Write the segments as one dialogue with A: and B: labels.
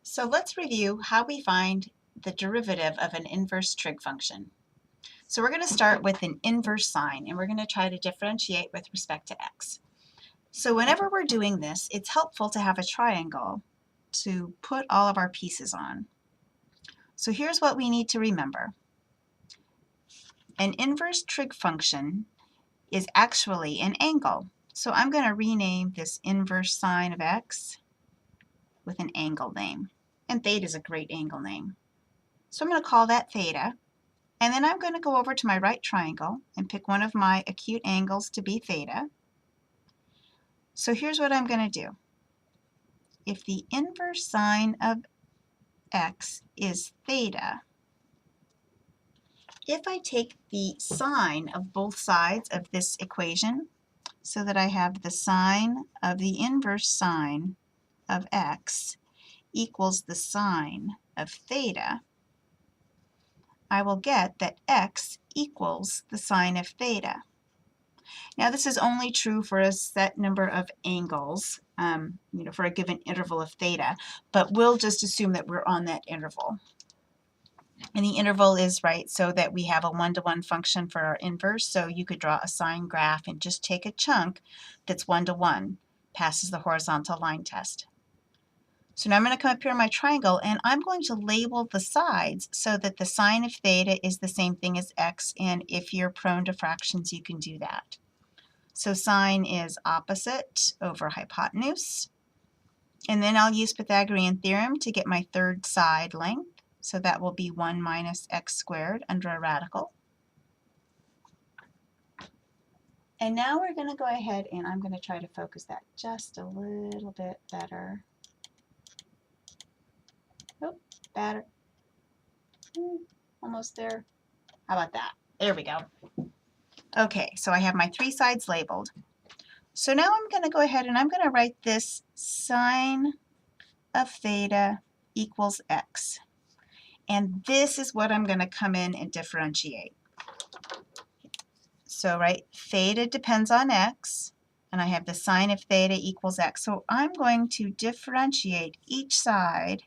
A: So let's review how we find the derivative of an inverse trig function. So we're going to start with an inverse sine, and we're going to try to differentiate with respect to x. So whenever we're doing this, it's helpful to have a triangle to put all of our pieces on. So here's what we need to remember. An inverse trig function is actually an angle. So I'm going to rename this inverse sine of x with an angle name. And theta is a great angle name. So I'm going to call that theta. And then I'm going to go over to my right triangle and pick one of my acute angles to be theta. So here's what I'm going to do. If the inverse sine of x is theta, if I take the sine of both sides of this equation, so that I have the sine of the inverse sine of x equals the sine of theta, I will get that x equals the sine of theta. Now this is only true for a set number of angles, for a given interval of theta, but we'll just assume that we're on that interval. And the interval is right so that we have a one-to-one function for our inverse, so you could draw a sine graph and just take a chunk that's one-to-one, passes the horizontal line test. So now I'm going to come up here on my triangle, and I'm going to label the sides so that the sine of theta is the same thing as x, and if you're prone to fractions, you can do that. So sine is opposite over hypotenuse. And then I'll use Pythagorean theorem to get my third side length. So that will be 1 minus x squared under a radical. And now we're going to go ahead and I'm going to try to focus that just a little bit better. Oh, better. Almost there. How about that? There we go. Okay, so I have my three sides labeled. So now I'm going to go ahead and I'm going to write this sine of theta equals x. And this is what I'm going to come in and differentiate. So, right, theta depends on x, and I have the sine of theta equals x. So I'm going to differentiate each side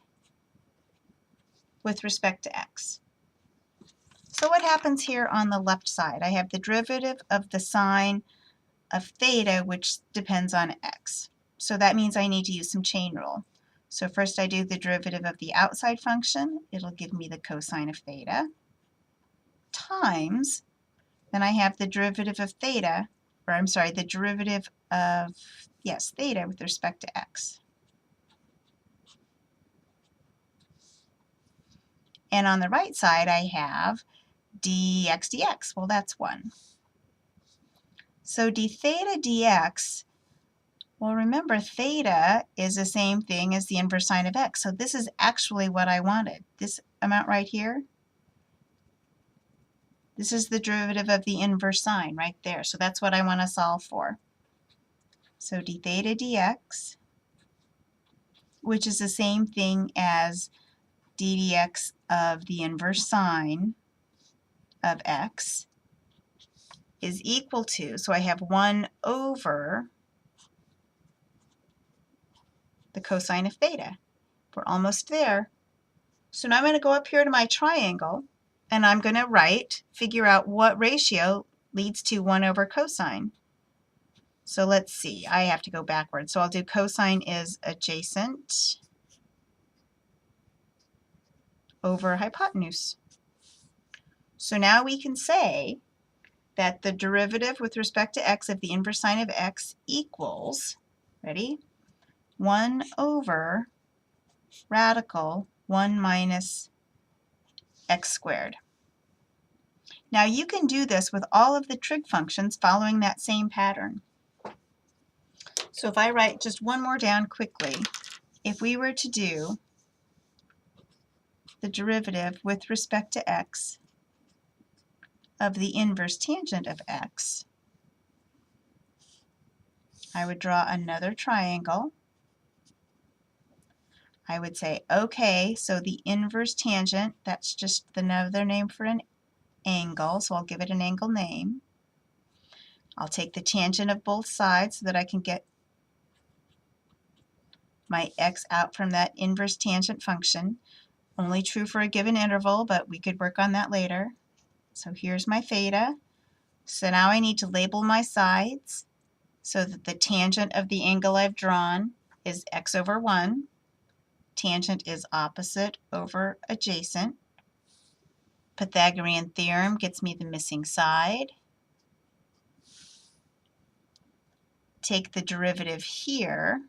A: with respect to x. So what happens here on the left side? I have the derivative of the sine of theta, which depends on x. So that means I need to use some chain rule. So first I do the derivative of the outside function. It'll give me the cosine of theta times, then I have the derivative of theta, or I'm sorry, the derivative of, theta with respect to x. And on the right side I have dx dx. Well, that's 1. So d theta dx, well, remember, theta is the same thing as the inverse sine of x. So this is actually what I wanted. This amount right here, this is the derivative of the inverse sine right there. So that's what I want to solve for. So d theta dx, which is the same thing as d dx of the inverse sine of x, is equal to, so I have 1 over the cosine of theta. We're almost there. So now I'm going to go up here to my triangle, and I'm going to figure out what ratio leads to 1 over cosine. So let's see, I have to go backwards. So I'll do cosine is adjacent over hypotenuse. So now we can say that the derivative with respect to x of the inverse sine of x equals, ready, 1 over radical 1 minus x squared. Now you can do this with all of the trig functions following that same pattern. So if I write just one more down quickly, if we were to do the derivative with respect to x of the inverse tangent of x, I would draw another triangle. I would say, okay, so the inverse tangent, that's just another name for an angle, so I'll give it an angle name. I'll take the tangent of both sides so that I can get my x out from that inverse tangent function. Only true for a given interval, but we could work on that later. So here's my theta. So now I need to label my sides so that the tangent of the angle I've drawn is x over 1. Tangent is opposite over adjacent. Pythagorean theorem gets me the missing side. Take the derivative here.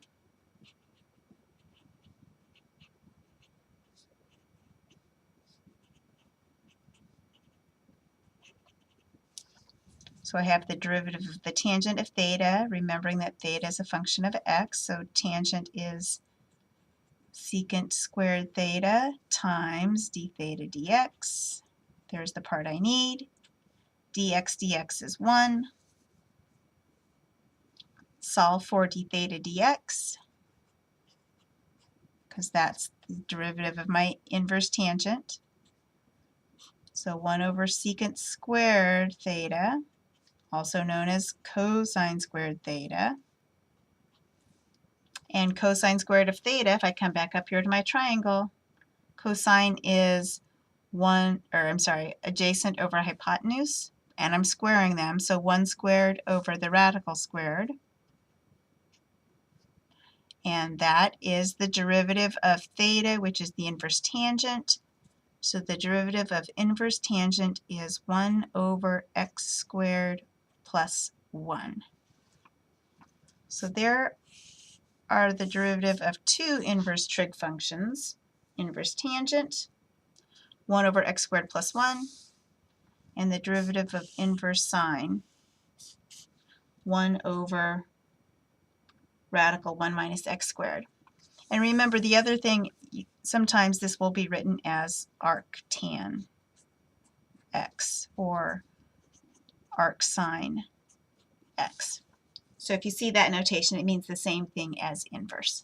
A: So I have the derivative of the tangent of theta, remembering that theta is a function of x, so tangent is secant squared theta times d theta dx. There's the part I need. Dx is 1. Solve for d theta dx, because that's the derivative of my inverse tangent. So 1 over secant squared theta, also known as cosine squared theta. And cosine squared of theta, if I come back up here to my triangle, cosine is adjacent over hypotenuse, and I'm squaring them, so 1 squared over the radical squared. And that is the derivative of theta, which is the inverse tangent. So the derivative of inverse tangent is 1 over x squared plus 1. So there are the derivative of two inverse trig functions, inverse tangent, 1 over x squared plus 1, and the derivative of inverse sine, 1 over radical 1 minus x squared. And remember, the other thing, sometimes this will be written as arctan x or arcsine x. So if you see that notation, it means the same thing as inverse.